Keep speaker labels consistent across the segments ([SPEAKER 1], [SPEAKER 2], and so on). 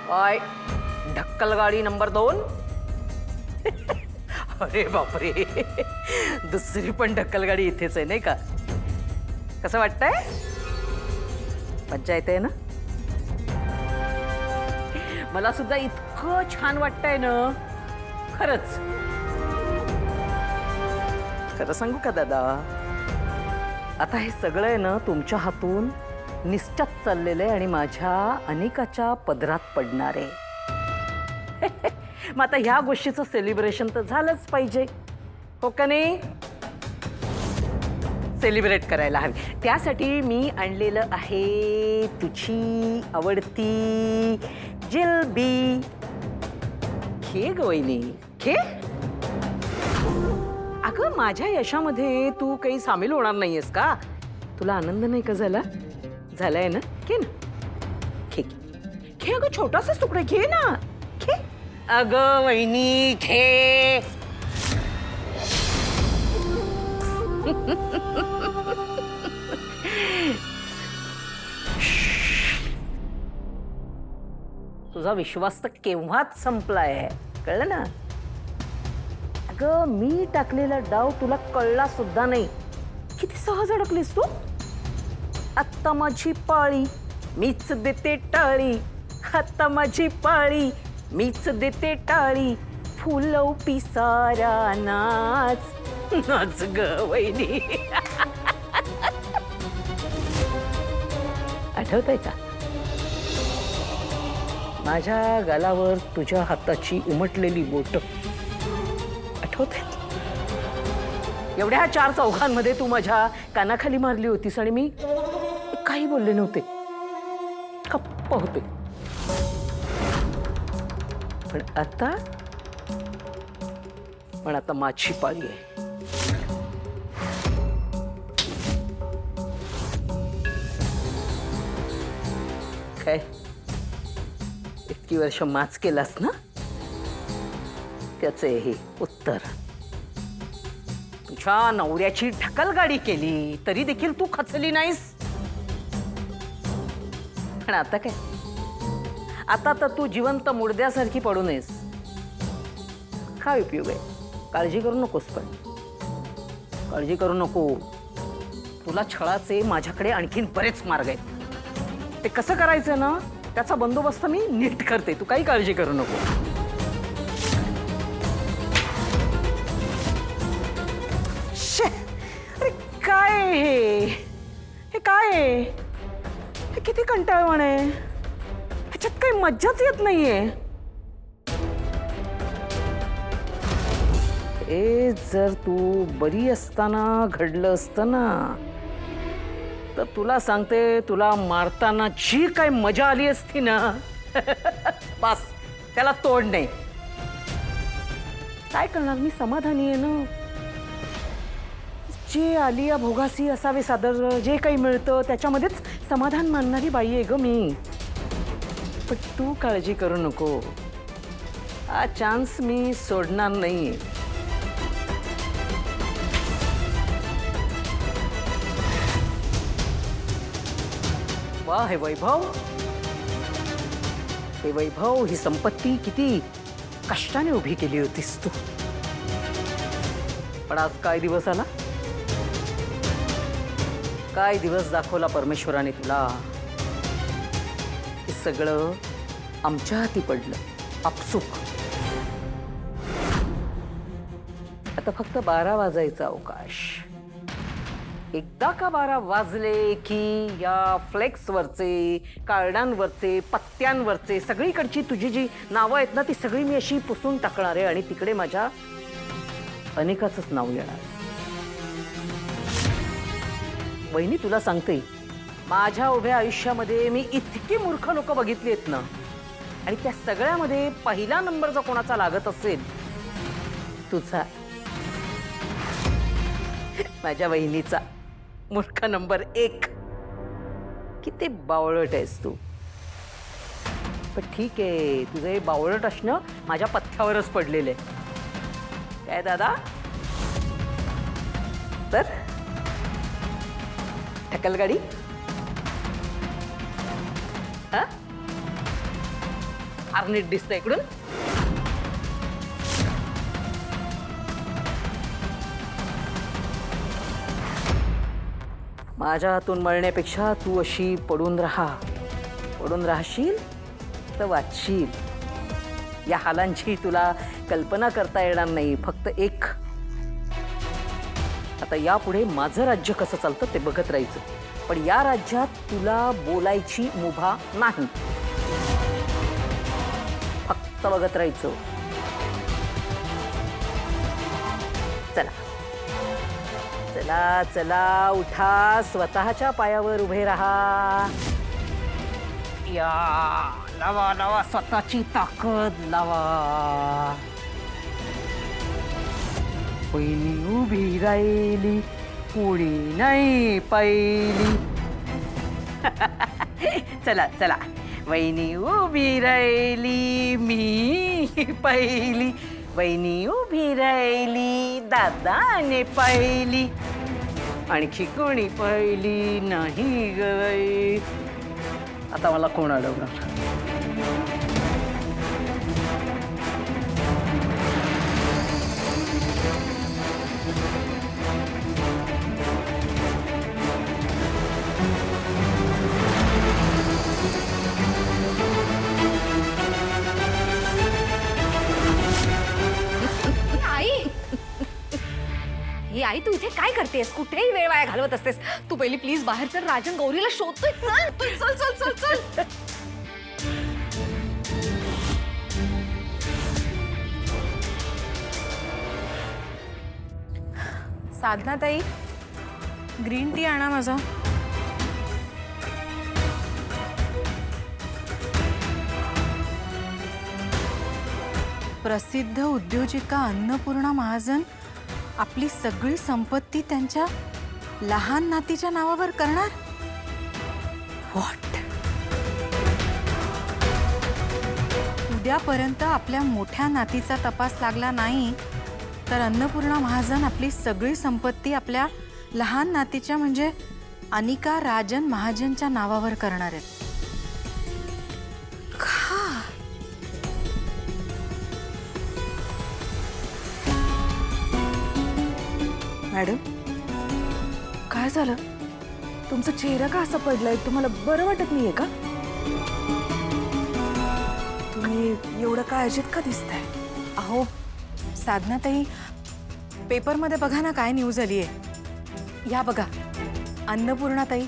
[SPEAKER 1] काय ढक्कलगाडी नंबर 2? अरे बापरे, दुसरी पण ढक्कलगाडी इथेच आहे नाही का? कसं वाटतंय? मज्जा येते ना? मला सुद्धा इतकं छान वाटतंय ना, खरंच. खरं सांगू का दादा, आता हे सगळं आहे ना तुमच्या हातून निष्ठत चाललेलं आहे आणि माझ्या अनिकाच्या पदरात पडणार आहे. मग आता ह्या गोष्टीचं सेलिब्रेशन तर झालंच पाहिजे, हो का नाही? सेलिब्रेट करायला हवी. त्यासाठी मी आणलेलं आहे तुझी आवडती जिलबी. खे ग वहिनी, खे. अगं माझ्या यशामध्ये तू काही सामील होणार नाहीयेस का? तुला आनंद नाही का झाला? झालाय ना? घे ना, घे घे. अगं छोटासाच तुकडा घे ना, घे. अगं वहिनी घे. तुझा विश्वास तर केव्हाच संपलाय, कळलं ना? अगं मी टाकलेला डाव तुला कळला सुद्धा नाही. किती सहज अडकलीस तू. आत्ता माझी पाळी मीच देते टाळी, आत्ता माझी पाळी मीच देते टाळी, फुलव पिसारा नाच नाच ग वहिनी. आठवतंय का माझ्या गालावर तुझ्या हाताची उमटलेली बोट? आठवतंय? एवढ्या 4 चौघांमध्ये तू माझ्या कानाखाली मारली होतीस आणि मी काही बोलले नव्हते, गप्प होते. पण आता माझी पाळी आहे. काय इतकी वर्ष माच केलास ना, त्याचे हे उत्तर. तुझ्या नवऱ्याची ढकलगाडी केली तरी देखील तू खचली नाहीस. पण आता काय, आता तर तू जिवंत मुडद्यासारखी पडू नयेस. काय उपयोग आहे? काळजी करू नकोस. पण काळजी करू नको. तुला छळाचे माझ्याकडे आणखीन बरेच मार्ग आहेत. ते कसं करायचं ना, त्याचा बंदोबस्त मी नीट करते. तू काही काळजी करू नको. अरे काय हे काय आहे? हे किती कंटाळवाण आहे. ह्याच्यात काही मज्जाच येत नाहीये. ए जर तू बरी असताना घडलं असतं ना, तर तुला सांगते, तुला मारताना जी काय मजा आली असती ना, बस त्याला तोड नाही. काय करणार, मी समाधानी आहे ना. जे आलिया भोगासी असावे सादर, जे काही मिळतं त्याच्यामध्येच समाधान मानणारी बाई आहे ग मी. पण तू काळजी करू नको. हा चान्स मी सोडणार नाही. वा, हे वैभव, हे वैभव, ही संपत्ती किती कष्टाने उभी केली होतीस तू. पण आज काय दिवस आला, काय दिवस दाखवला परमेश्वराने तुला. हे सगळं आमच्या हाती पडलं आपसूक. आता फक्त 12 वाजायचा अवकाश. एकदा का 12 वाजले की या फ्लेक्सवरचे, कार्डांवरचे, पत्त्यांवरचे सगळीकडची तुझी जी नावं आहेत ना, ती सगळी मी अशी पुसून टाकणार आहे आणि तिकडे माझ्या अनिकाचंच नाव येणार. वहिनी तुला सांगते, माझ्या उभ्या आयुष्यामध्ये मी इतकी मूर्ख लोक बघितली आहेत ना, आणि त्या सगळ्यामध्ये पहिला नंबर जो कोणाचा लागत असेल, तुझा, माझ्या वहिनीचा मूर्ख नंबर 1. किती बावळट आहेस तू. पण ठीक आहे, तुझं हे बावळट असणं माझ्या पथ्यावरच पडलेलं आहे. काय दादा? तर ढकलगाडी? हा, फार नीट दिसतं इकडून. माझ्या हातून मळण्यापेक्षा तू अशी पडून राहशील तर वाचशील. या हालांची तुला कल्पना करता येणार नाही. फक्त एक, आता यापुढे माझं राज्य कसं चालतं ते बघत राहायचं, पण या राज्यात तुला बोलायची मुभा नाही. फक्त बघत राहायचं. चला चला चला, उठा, स्वतःच्या पायावर उभे राहा. या, लावा लावा, स्वतःची ताकद लावा. वहिनी उभी राहिली, पुढे नाही पाहिली. चला चला, वहिनी उभी राहिली, मी पहिली. वहिनी उभी राहिली, दादाने पाहिली. आणखी कोणी पाहिली नाही गई. आता मला कोण अडवणार.
[SPEAKER 2] आई, तू इथे काय करतेस? कुठेही वेळ वाया घालवत असतेस. तू पहिली प्लीज बाहेर चल. राजन गौरीला शोधतोय. चल चल चल चल चल.
[SPEAKER 3] साधना ताई, ग्रीन टी आणा माझा. प्रसिद्ध उद्योजिका अन्नपूर्णा महाजन आपली सगळी संपत्ती त्यांच्या लहान नातीच्या नावावर करणार. व्हॉट? उद्यापर्यंत आपल्या मोठ्या नातीचा तपास लागला नाही तर अन्नपूर्णा महाजन आपली सगळी संपत्ती आपल्या लहान नातीच्या म्हणजे अनिका राजन महाजनच्या नावावर करणार आहेत.
[SPEAKER 4] मॅडम, काय झालं? तुमचा चेहरा का असा पडलाय? तुम्हाला बरं वाटत नाहीये का? तुम्ही एवढं काळजीत का दिसताय?
[SPEAKER 3] अहो साधना ताई, पेपरमध्ये बघा ना काय न्यूज आली आहे. या बघा, अन्नपूर्णा ताई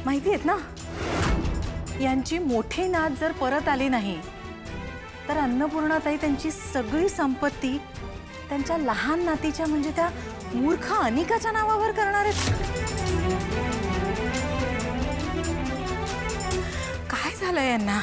[SPEAKER 3] माहिती आहेत ना, यांची मोठी नात जर परत आली नाही तर अन्नपूर्णा ताई त्यांची सगळी संपत्ती त्यांच्या लहान नातीच्या म्हणजे त्या मूर्ख अनिकाच्या नावावर करणार आहेत. काय झालं यांना?